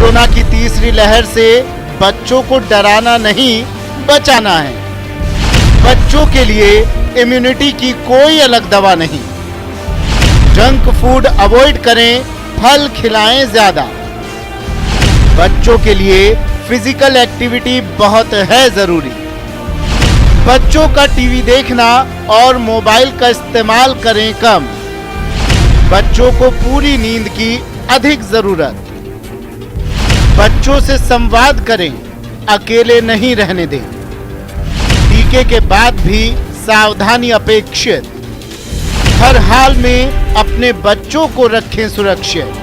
Corona की तीसरी लहर से बच्चों को डराना नहीं, बचाना है। बच्चों के लिए इम्यूनिटी की कोई अलग दवा नहीं। जंक फूड अवॉइड करें, फल खिलाएं ज्यादा। बच्चों के लिए फिजिकल एक्टिविटी बहुत है जरूरी। बच्चों का टीवी देखना और मोबाइल का इस्तेमाल करें कम। बच्चों को पूरी नींद की अधिक जरूरत। बच्चों से संवाद करें, अकेले नहीं रहने दें। टीके के बाद भी सावधानी अपेक्षित। हर हाल में अपने बच्चों को रखें सुरक्षित।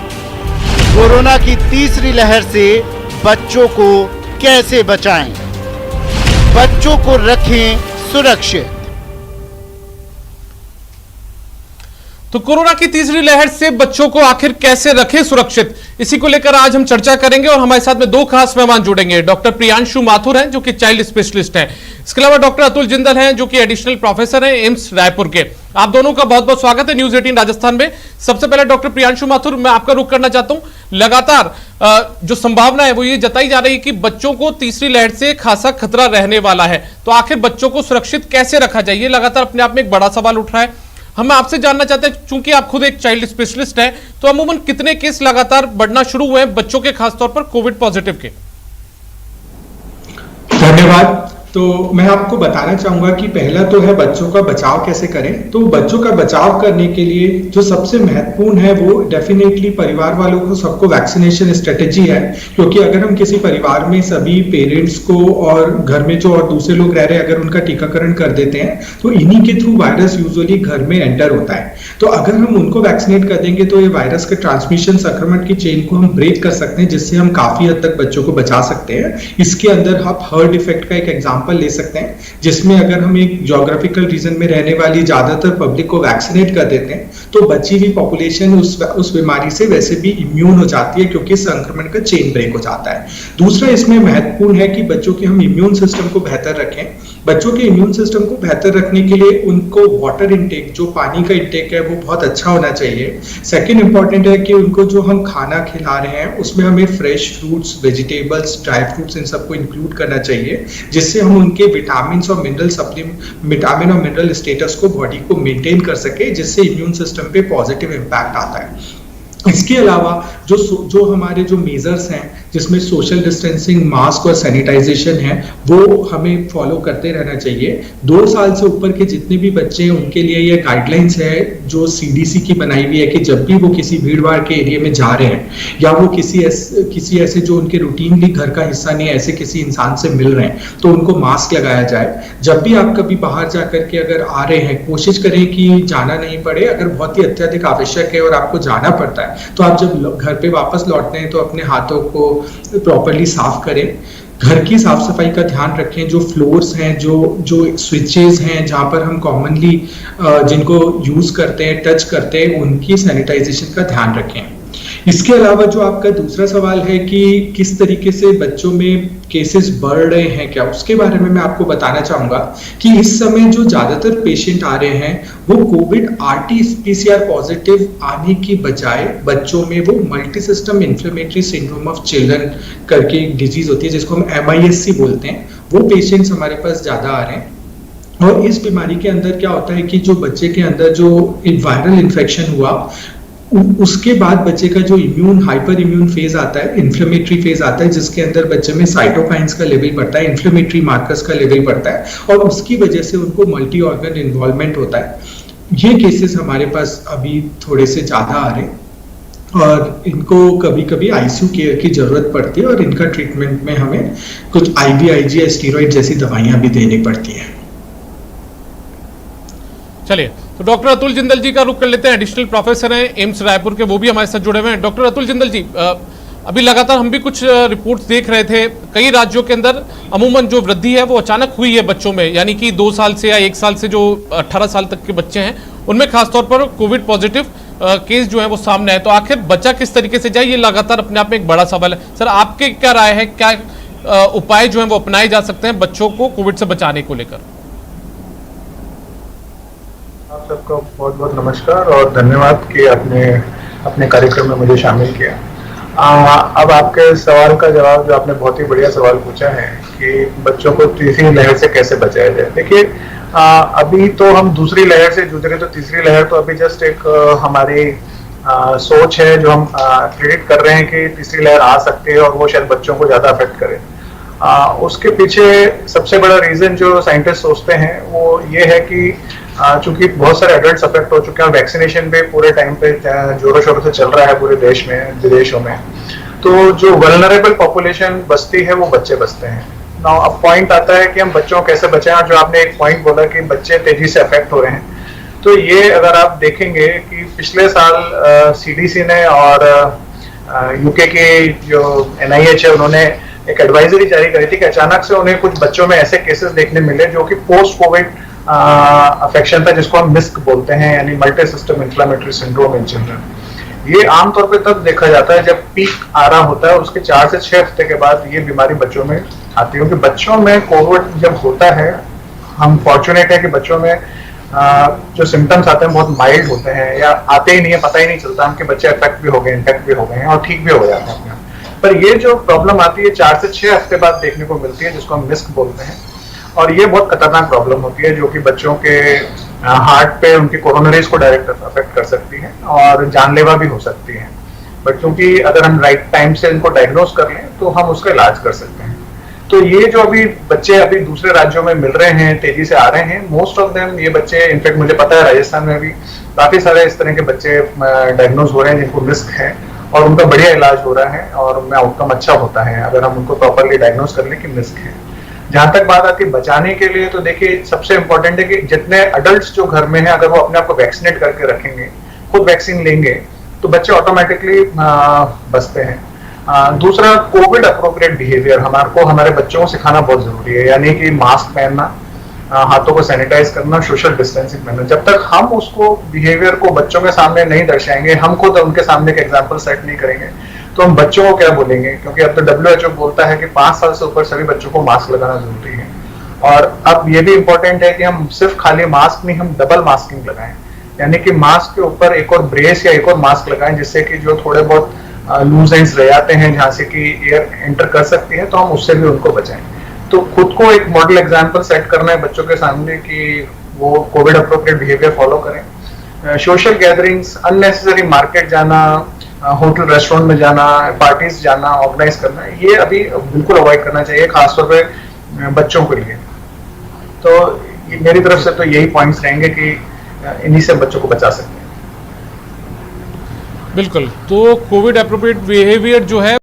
कोरोना की तीसरी लहर से बच्चों को कैसे बचाएं? बच्चों को रखें सुरक्षित। तो कोरोना की तीसरी लहर से बच्चों को आखिर कैसे रखें सुरक्षित, इसी को लेकर आज हम चर्चा करेंगे और हमारे साथ में दो खास मेहमान जुड़ेंगे। डॉक्टर प्रियांशु माथुर हैं जो कि चाइल्ड स्पेशलिस्ट हैं। इसके अलावा डॉक्टर अतुल जिंदल हैं जो कि एडिशनल प्रोफेसर हैं एम्स रायपुर के। आप दोनों का बहुत बहुत स्वागत है न्यूज 18 राजस्थान में। सबसे पहले डॉक्टर प्रियांशु माथुर, मैं आपका रुख करना चाहता हूं। लगातार जो संभावना है वो ये जताई जा रही है कि बच्चों को तीसरी लहर से खासा खतरा रहने वाला है, तो आखिर बच्चों को सुरक्षित कैसे रखा जाए, ये लगातार अपने आप में एक बड़ा सवाल उठ रहा है। हम आपसे जानना चाहते हैं, चूंकि आप खुद एक चाइल्ड स्पेशलिस्ट हैं, तो अमूमन कितने केस लगातार बढ़ना शुरू हुए हैं बच्चों के, खासतौर पर कोविड पॉजिटिव के? धन्यवाद। तो मैं आपको बताना चाहूंगा कि पहला तो है बच्चों का बचाव कैसे करें। तो बच्चों का बचाव करने के लिए जो सबसे महत्वपूर्ण है वो डेफिनेटली परिवार वालों को सबको वैक्सीनेशन स्ट्रेटेजी है, क्योंकि अगर हम किसी परिवार में सभी पेरेंट्स को और घर में जो और दूसरे लोग रह रहे हैं अगर उनका टीकाकरण कर देते हैं तो इन्हीं के थ्रू वायरस यूजुअली घर में एंटर होता है। तो अगर हम उनको वैक्सीनेट कर देंगे तो ये वायरस के ट्रांसमिशन संक्रमण की चेन को हम ब्रेक कर सकते हैं, जिससे हम काफी हद तक बच्चों को बचा सकते हैं। इसके अंदर आप हर्ड इफेक्ट का एक एग्जाम्पल ले सकते हैं, जिसमें अगर हम एक ज्योग्राफिकल रीजन में रहने वाली ज्यादातर पब्लिक को वैक्सीनेट कर देते हैं तो बची हुई पॉपुलेशन उस बीमारी से वैसे भी इम्यून हो जाती है, क्योंकि संक्रमण का चेन ब्रेक हो जाता है। दूसरा इसमें महत्वपूर्ण है कि बच्चों के हम इम्यून सिस्टम को बेहतर रखें। बच्चों के इम्यून सिस्टम को बेहतर रखने के लिए उनको वाटर इनटेक, जो पानी का इनटेक है वो बहुत अच्छा होना चाहिए। सेकंड इंपॉर्टेंट है कि उनको जो हम खाना खिला रहे हैं उसमें हमें fresh fruits, vegetables, dry fruits इन सबको इंक्लूड करना चाहिए, जिससे हम उनके विटामिन और मिनरल स्टेटस को बॉडी को मेंटेन कर सके, जिससे इम्यून सिस्टम पे पॉजिटिव इम्पैक्ट आता है। इसके अलावा जो हमारे जो मेजर्स हैं, जिसमें सोशल डिस्टेंसिंग, मास्क और सैनिटाइजेशन है, वो हमें फॉलो करते रहना चाहिए। 2 साल से ऊपर के जितने भी बच्चे हैं उनके लिए ये गाइडलाइंस है जो CDC की बनाई हुई है कि जब भी वो किसी भीड़-भाड़ के एरिया में जा रहे हैं या वो किसी ऐसे जो उनके रूटीनली घर का हिस्सा नहीं है ऐसे किसी इंसान से मिल रहे हैं तो उनको मास्क लगाया जाए। जब भी आप कभी बाहर जाकर के अगर आ रहे हैं कोशिश करें कि जाना नहीं पड़े। अगर बहुत ही अत्यधिक आवश्यक है और आपको जाना पड़ता है तो आप जब घर पे वापस लौटते हैं तो अपने हाथों को प्रॉपर्ली साफ करें। घर की साफ सफाई का ध्यान रखें। जो फ्लोर्स हैं, जो स्विचेस हैं जहां पर हम कॉमनली जिनको यूज करते हैं, टच करते हैं, उनकी सैनिटाइजेशन का ध्यान रखें। इसके अलावा जो आपका दूसरा सवाल है कि किस तरीके से बच्चों में केसेस बढ़ रहे हैं क्या, उसके बारे में मैं आपको बताना चाहूंगा कि इस समय जो ज्यादातर पेशेंट आ रहे हैं वो कोविड RT-PCR पॉजिटिव आने की बजाय बच्चों में वो multi system inflammatory syndrome of children करके एक डिजीज होती है जिसको हम MIS-C बोलते हैं, वो पेशेंट्स हमारे पास ज्यादा आ रहे हैं। और इस बीमारी के अंदर क्या होता है कि जो बच्चे के अंदर जो वायरल इन्फेक्शन हुआ उसके बाद बच्चे का जो हाइपर इम्यून फेज आता है, इन्फ्लेमेटरी फेज आता है, जिसके अंदर बच्चे में साइटोकाइंस का लेवल बढ़ता है, इन्फ्लेमेटरी मार्कर्स का लेवल बढ़ता है और उसकी वजह से उनको मल्टी ऑर्गन इन्वॉल्वमेंट होता है। ये केसेस हमारे पास अभी थोड़े से ज्यादा आ रहे हैं और इनको कभी कभी ICU केयर की जरूरत पड़ती है और इनका ट्रीटमेंट में हमें कुछ IVIG या स्टीरॉइड जैसी दवाइयां भी देनी पड़ती है। चलिए, तो डॉक्टर अतुल जिंदल जी का रुख कर लेते हैं। एडिशनल प्रोफेसर हैं एम्स रायपुर के, वो भी हमारे साथ जुड़े हुए हैं। डॉक्टर अतुल जिंदल जी, अभी लगातार हम भी कुछ रिपोर्ट्स देख रहे थे, कई राज्यों के अंदर अमूमन जो वृद्धि है वो अचानक हुई है बच्चों में, यानी कि 2 साल से या 1 साल से जो 18 साल तक के बच्चे हैं उनमें खासतौर पर कोविड पॉजिटिव केस जो है वो सामने है। तो आखिर बच्चा किस तरीके से जाए, ये लगातार अपने आप में एक बड़ा सवाल है। सर, आपके क्या राय है, क्या उपाय जो है वो अपनाए जा सकते हैं बच्चों को कोविड से बचाने को लेकर? आप सबका बहुत बहुत नमस्कार और धन्यवाद कि आपने अपने कार्यक्रम में मुझे शामिल किया। अब आपके सवाल का जवाब, जो आपने बहुत ही बढ़िया सवाल पूछा है कि बच्चों को तीसरी लहर से कैसे बचाया जाए। देखिए, अभी तो हम दूसरी लहर से जूझ रहे, तो तीसरी लहर तो अभी जस्ट एक हमारी सोच है जो हम प्रेडिक्ट कर रहे हैं कि तीसरी लहर आ सकती है और वो शायद बच्चों को ज्यादा अफेक्ट करे। उसके पीछे सबसे बड़ा रीजन जो साइंटिस्ट सोचते हैं वो ये है कि चूंकि बहुत सारे एडल्ट्स अफेक्ट हो चुके हैं, वैक्सीनेशन भी पूरे टाइम पे जोरों शोरों से चल रहा है पूरे देश में, विदेशों में, तो जो वल्नरेबल पॉपुलेशन बचती है वो बच्चे बचते हैं। नाउ अब पॉइंट आता है कि हम बच्चों को कैसे बचाएं। जो आपने एक पॉइंट बोला कि बच्चे तेजी से अफेक्ट हो रहे हैं, तो ये अगर आप देखेंगे कि पिछले साल सीडीसी ने और यूके के जो NIH है उन्होंने एक एडवाइजरी जारी करी थी कि अचानक से उन्हें कुछ बच्चों में ऐसे केसेस देखने मिले जो कि पोस्ट कोविड अफेक्शन था, जिसको हम मिस्क बोलते हैं, यानी multi system inflammatory syndrome in children. ये आमतौर पे तब देखा जाता है जब पीक आ रहा होता है, उसके 4 से 6 हफ्ते के बाद ये बीमारी बच्चों में आती है। क्योंकि बच्चों में कोविड जब होता है, हम फॉर्चुनेट है कि बच्चों में जो सिम्टम्स आते हैं बहुत माइल्ड होते हैं या आते ही नहीं है, पता ही नहीं चलता हम कि बच्चे अफेक्ट भी हो गए, इन्फेक्ट भी हो गए हैं और ठीक भी हो जाते हैं। पर ये जो प्रॉब्लम आती है 4 से 6 हफ्ते बाद देखने को मिलती है, जिसको हम मिस्क बोलते हैं, और ये बहुत खतरनाक प्रॉब्लम होती है जो कि बच्चों के हार्ट पे उनकी कोरोनरीज को डायरेक्ट अफेक्ट कर सकती है और जानलेवा भी हो सकती है। बट क्योंकि अगर हम राइट टाइम से इनको डायग्नोज कर लें तो हम उसका इलाज कर सकते हैं। तो ये जो अभी बच्चे अभी दूसरे राज्यों में मिल रहे हैं, तेजी से आ रहे हैं, मोस्ट ऑफ देम ये बच्चे, इनफैक्ट मुझे पता है राजस्थान में भी काफी सारे इस तरह के बच्चे डायग्नोज हो रहे हैं जिनको मिस्क है और उनका बढ़िया इलाज हो रहा है और उनमें आउटकम अच्छा होता है अगर हम उनको प्रॉपरली डायग्नोज कर लें कि मिस्क है। जहां तक बात आती है बचाने के लिए, तो देखिए सबसे इंपॉर्टेंट है कि जितने अडल्ट्स जो घर में हैं अगर वो अपने आप को वैक्सीनेट करके रखेंगे, खुद वैक्सीन लेंगे, तो बच्चे ऑटोमेटिकली बचते हैं। दूसरा, कोविड अप्रोप्रिएट बिहेवियर हमारे बच्चों को सिखाना बहुत जरूरी है, यानी कि मास्क पहनना, हाथों को सैनिटाइज करना, सोशल डिस्टेंसिंग पहनना। जब तक हम उसको बिहेवियर को बच्चों के सामने नहीं दर्शाएंगे, हम खुद उनके सामने एक एग्जाम्पल सेट नहीं करेंगे, तो हम बच्चों को क्या बोलेंगे? क्योंकि अब तो WHO बोलता है कि 5 साल से ऊपर सभी बच्चों को मास्क लगाना जरूरी है। और अब ये भी इंपॉर्टेंट है कि हम सिर्फ खाली मास्क नहीं, हम डबल मास्किंग लगाएं, यानी कि मास्क के ऊपर एक और ब्रेस या एक और मास्क लगाएं, जिससे कि जो थोड़े बहुत लूज एंड्स रह जाते हैं जहां से कि एयर एंटर कर सकती है, तो हम उससे भी उनको बचाएं। तो खुद को एक मॉडल एग्जाम्पल सेट करना है बच्चों के सामने कि वो कोविड अप्रोप्रिएट बिहेवियर फॉलो करें। सोशल गैदरिंग्स, अननेसेसरी मार्केट जाना, होटल रेस्टोरेंट में जाना, पार्टीज जाना, ऑर्गेनाइज करना, ये अभी बिल्कुल अवॉइड करना चाहिए, खासतौर पे बच्चों के लिए। तो मेरी तरफ से तो यही पॉइंट्स रहेंगे कि इन्हीं से बच्चों को बचा सकते हैं। बिल्कुल, तो कोविड अप्रोप्रिएट बिहेवियर जो है